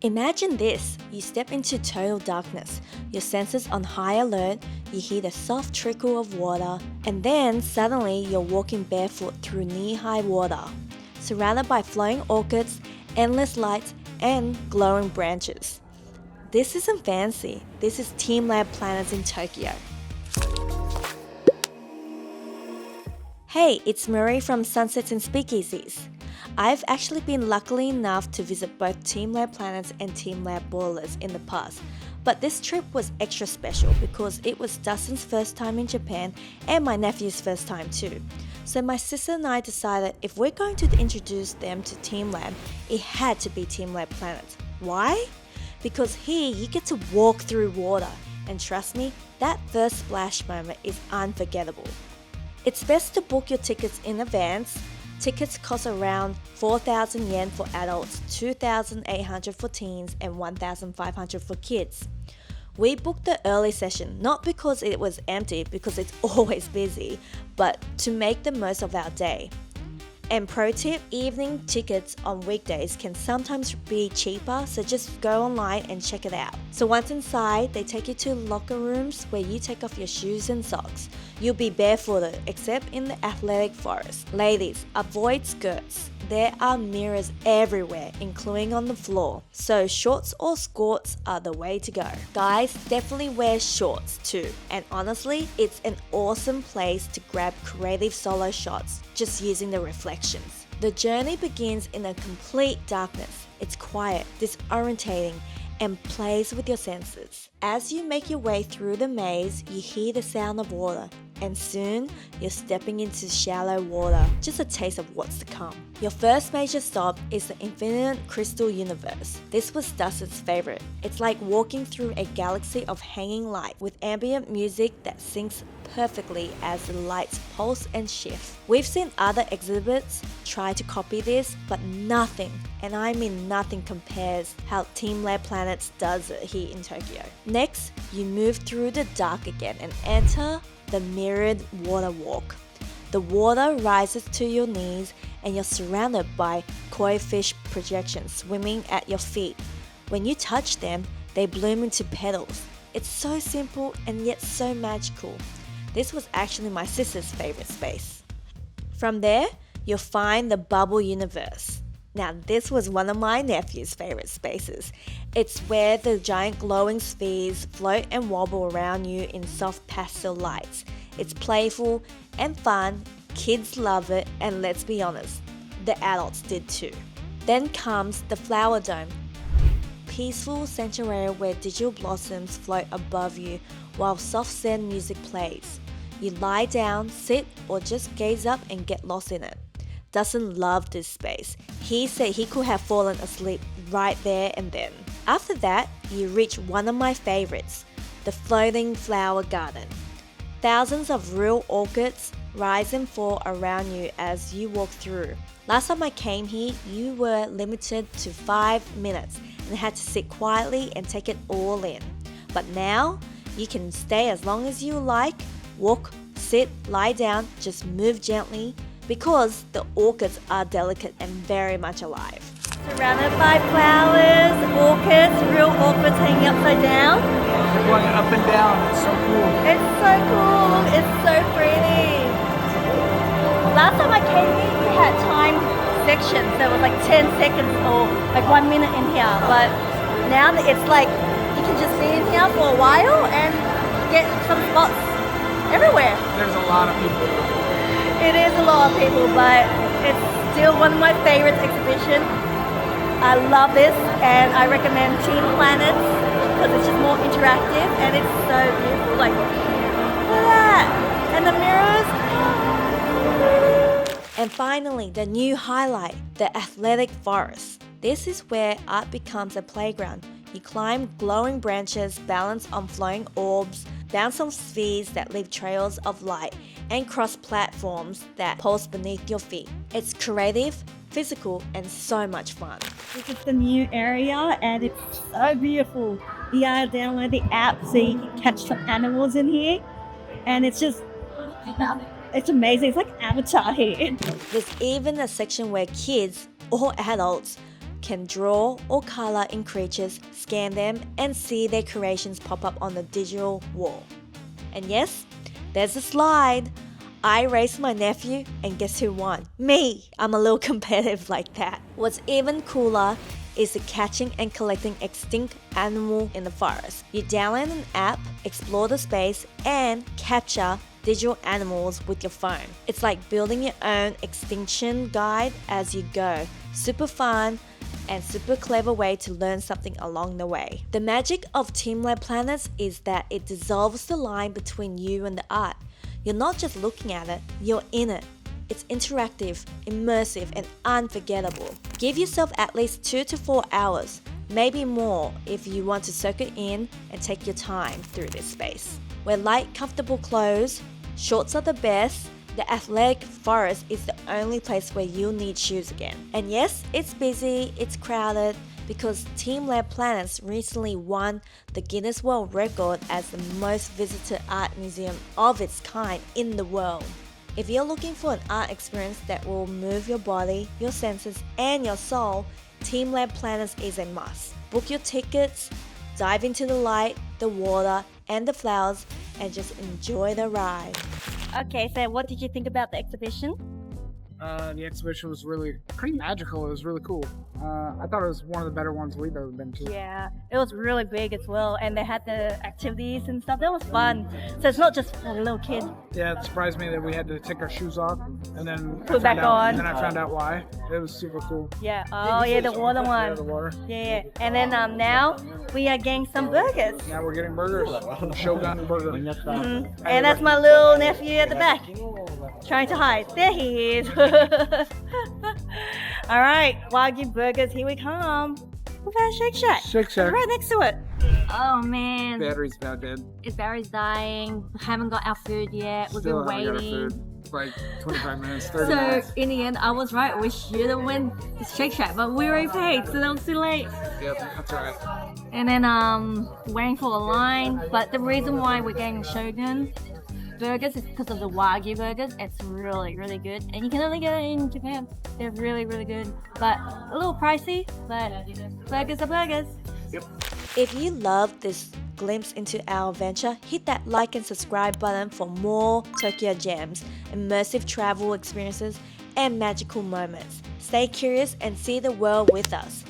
Imagine this, you step into total darkness, your senses on high alert, you hear the soft trickle of water, and then suddenly you're walking barefoot through knee-high water, surrounded by flowing orchids, endless lights, and glowing branches. This isn't fancy, this is teamLab planets in Tokyo. Hey, it's Marie from Sunsets and Speakeasies. I've actually been lucky enough to visit both teamLab Planets and teamLab Borderless in the past, but this trip was extra special because it was Dustin's first time in Japan and my nephew's first time too. So my sister and I decided if we're going to introduce them to teamLab, it had to be teamLab Planets. Why? Because here you get to walk through water, and trust me, that first splash moment is unforgettable. It's best to book your tickets in advance. Tickets cost around 4,000 yen for adults, 2,800 for teens, and 1,500 for kids. We booked the early session not because it was empty, because it's always busy, but to make the most of our day. And pro tip, evening tickets on weekdays can sometimes be cheaper, so just go online and check it out. So once inside, they take you to locker rooms where you take off your shoes and socks. You'll be barefooted except in the athletic forest. Ladies, avoid skirts. There are mirrors everywhere, including on the floor. So shorts or skirts are the way to go. Guys, definitely wear shorts too. And honestly, it's an awesome place to grab creative solo shots just using the reflections. The journey begins in a complete darkness. It's quiet, disorientating, and plays with your senses. As you make your way through the maze, you hear the sound of water, and soon you're stepping into shallow water. Just a taste of what's to come. Your first major stop is the infinite crystal universe. This was Dustin's favorite. It's like walking through a galaxy of hanging light with ambient music that syncs perfectly as the lights pulse and shift. We've seen other exhibits try to copy this, but nothing, and I mean nothing, compares how teamLab Planets does it here in Tokyo. Next, you move through the dark again and enter the mirrored water walk. The water rises to your knees and you're surrounded by koi fish projections swimming at your feet. When you touch them, they bloom into petals. It's so simple and yet so magical. This was actually my sister's favorite space. From there, you'll find the bubble universe. Now this was one of my nephew's favorite spaces. It's where the giant glowing spheres float and wobble around you in soft pastel lights. It's playful and fun, kids love it, and let's be honest, the adults did too. Then comes the flower dome. Peaceful sanctuary where digital blossoms float above you while soft zen music plays. You lie down, sit, or just gaze up and get lost in it. Dustin loved this space. He said he could have fallen asleep right there and then. After that, you reach one of my favorites, the floating flower garden. Thousands of real orchids rise and fall around you as you walk through. Last time I came here, you were limited to 5 minutes and had to sit quietly and take it all in. But now, you can stay as long as you like, walk, sit, lie down, just move gently, because the orchids are delicate and very much alive. Surrounded by flowers, orchids, real orchids hanging upside down. They're going up and down, it's so cool. It's so cool, it's so pretty. Last time I came here, you had timed sections. There was like 10 seconds or like 1 minute in here. But now it's like you can just be in here for a while and get some spots everywhere. There's a lot of people. It is a lot of people, but it's still one of my favorite exhibitions. I love this and I recommend Team Planets because it's just more interactive and it's so beautiful. Like, look at that! And the mirrors. And finally, the new highlight, the athletic forest. This is where art becomes a playground. You climb glowing branches, balance on flowing orbs, bounce on spheres that leave trails of light, and cross platforms that pulse beneath your feet. It's creative, physical, and so much fun. This is the new area and it's so beautiful. You gotta download the app so you can catch some animals in here. And it's just, it's amazing. It's like Avatar here. There's even a section where kids or adults can draw or color in creatures, scan them, and see their creations pop up on the digital wall. And yes, there's a slide. I raced my nephew, and guess who won? Me! I'm a little competitive like that. What's even cooler is the catching and collecting extinct animal in the forest. You download an app, explore the space, and capture digital animals with your phone. It's like building your own extinction guide as you go. Super fun and super clever way to learn something along the way. The magic of teamLab planets is that it dissolves the line between you and the art. You're not just looking at it, you're in it. It's interactive, immersive, and unforgettable. Give yourself at least 2 to 4 hours, maybe more if you want to soak it in and take your time through this space. Wear light, comfortable clothes, shorts are the best. The athletic forest is the only place where you'll need shoes again. And yes, it's busy, it's crowded, because teamLab Planets recently won the Guinness World Record as the most visited art museum of its kind in the world. If you're looking for an art experience that will move your body, your senses, and your soul, teamLab Planets is a must. Book your tickets, dive into the light, the water, and the flowers, and just enjoy the ride. Okay, so what did you think about the exhibition? The exhibition was really pretty magical. It was really cool. I thought it was one of the better ones we've ever been to. Yeah, it was really big as well, and they had the activities and stuff. That was fun. So it's not just for the little kid. Yeah, it surprised me that we had to take our shoes off and then Put back on. And then I found out why. It was super cool. Yeah. Oh yeah, the water one. Yeah, the water. Yeah. And then now we are getting some burgers. Now we're getting burgers from Shogun Burger. And that's my little nephew at the back, trying to hide. There he is. All right, wagyu burgers, here we come. We've had Shake Shack. Shake Shack. Right next to it. Oh man, Battery's about dead. his battery's dying. We haven't got our food yet. We've Still been haven't got our waiting. food. It's like 25 minutes, 30 So minutes. in the end, I was right. We should have went to Shake Shack, but we already paid, so that was too late. Yep, that's right. And then waiting for a line. But the reason why we're getting Shogun Burgers is because of the wagyu burgers. It's really, really good, and you can only get it in Japan. They're really, really good, but a little pricey. But burgers are burgers. If you love this glimpse into our adventure, hit that like and subscribe button for more Tokyo gems, immersive travel experiences, and magical moments. Stay curious and see the world with us.